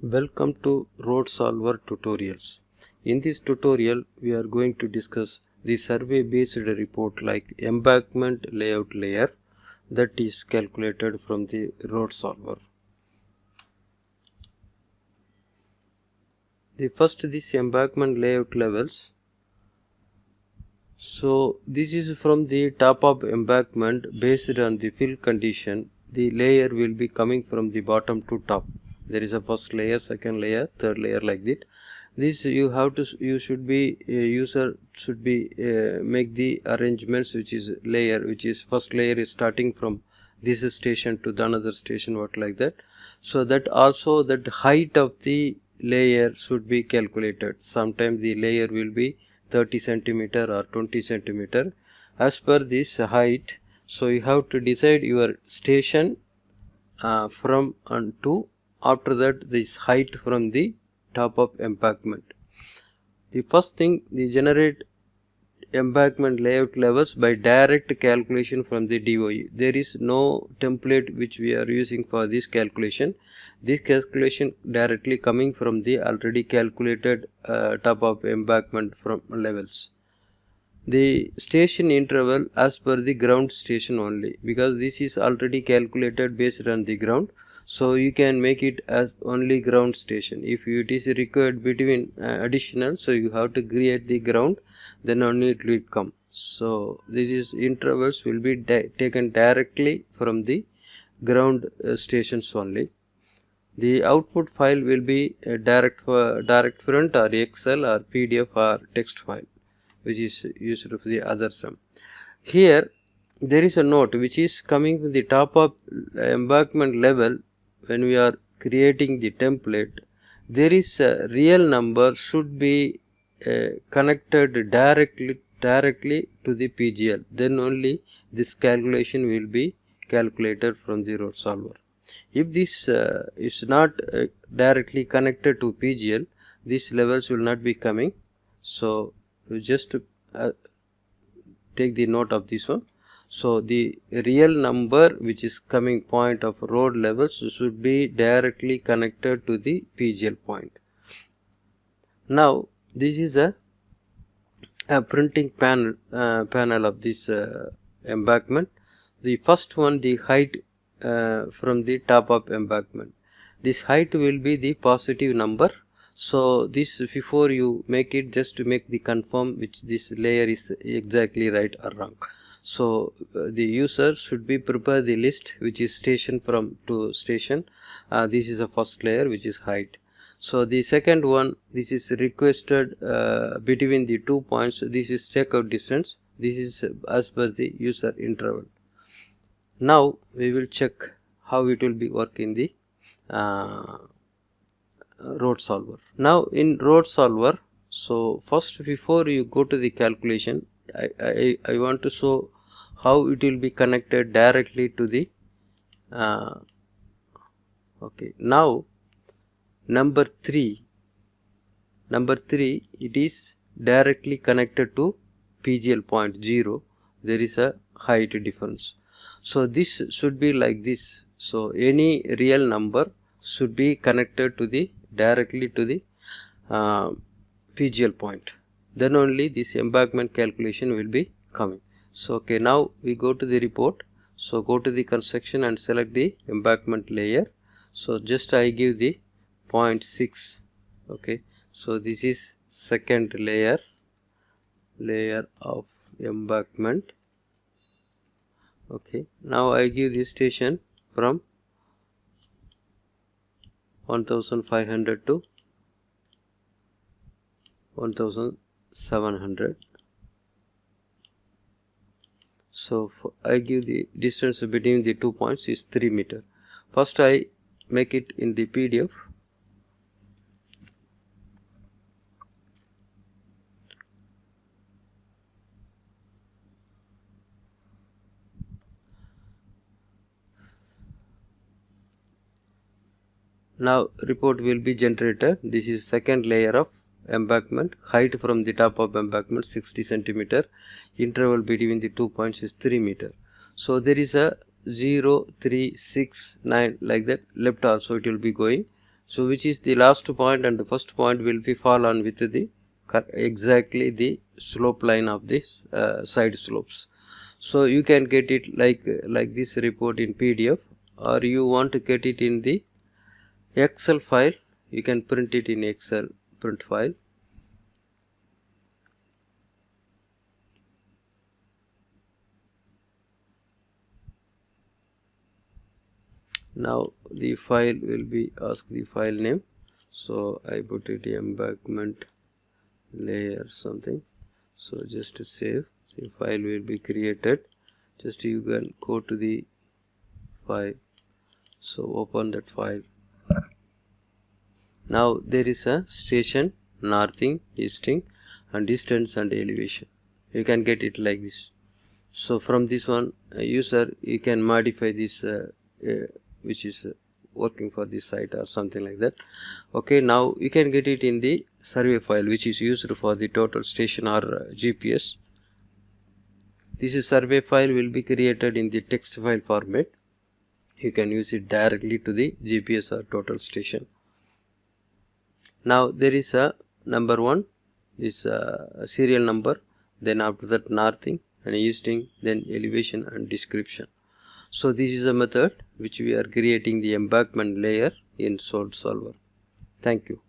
Welcome to Road Solver tutorials. In this tutorial, we are going to discuss the survey based report like embankment layout layer that is calculated from the Road Solver. The first this embankment layout levels. So this is from the top of embankment based on the fill condition. The layer will be coming from the bottom to top. There is a first layer, second layer, third layer, like that. This you should be user should be make the arrangements which is first layer is starting from this station to the another station, what like that. So that also that height of the layer should be calculated. Sometimes the layer will be 30 centimeter or 20 centimeter as per this height. So you have to decide your station from and to. After that, this height from the top of embankment. The first thing, the generate embankment layout levels by direct calculation from the DOE. There is no template which we are using for this calculation. This calculation directly coming from the already calculated top of embankment from levels. The station interval as per the ground station only, because this is already calculated based on the ground. So you can make it as only ground station. If it is required between additional, so you have to create the ground, then only it will come. So this is intervals will be taken directly from the ground stations only. The output file will be a direct front or Excel or PDF or text file, which is used for the other sum. Here there is a note which is coming from the top of embankment level. When we are creating the template, there is a real number should be connected directly to the PGL. Then only this calculation will be calculated from the road solver. If this is not directly connected to PGL, these levels will not be coming. So you just take the note of this one. So the real number which is coming point of road levels should be directly connected to the PGL point. Now this is a printing panel of this embankment. The first one, the height from the top of embankment. This height will be the positive number. So this, before you make it, just to make the confirm which this layer is exactly right or wrong. So the user should be prepare the list which is station from to station. This is a first layer which is height. So the second one, this is requested between the 2 points. This is checkout distance. This is as per the user interval. Now we will check how it will be work in the road solver. Now in road solver, so first before you go to the calculation, I want to show how it will be connected directly to the okay. Now number 3, it is directly connected to PGL point 0. There is a height difference. So this should be like this. So any real number should be connected to the directly to the PGL point. Then only this embankment calculation will be coming. So okay, now we go to the report. So go to the construction and select the embankment layer. So just I give the 0.6. okay, so this is second layer of embankment. Okay, now I give the station from 1500 to 1700. So I give the distance between the 2 points is 3 meter. First I make it in the PDF. Now report will be generated. This is second layer of embankment. Height from the top of embankment 60 centimeter. Interval between the 2 points is 3 meter. So there is a 0, 3, 6, 9 like that. Left also it will be going. So which is the last point and the first point will be fall on with the exactly the slope line of this side slopes. So you can get it like this report in PDF, or you want to get it in the Excel file, you can print it in Excel print file. Now the file will be ask the file name, so I put it embankment layer something. So just to save, the file will be created. Just you can go to the file, so open that file. Now there is a station, northing, easting and distance and elevation. You can get it like this. So from this one, user, you can modify this which is working for this site or something like that. Okay, now you can get it in the survey file, which is used for the total station or GPS. This is survey file will be created in the text file format. You can use it directly to the GPS or total station. Now there is a number 1, this serial number, then after that northing and easting, then elevation and description. So this is a method which we are creating the embankment layer in SOLID Solver. Thank you.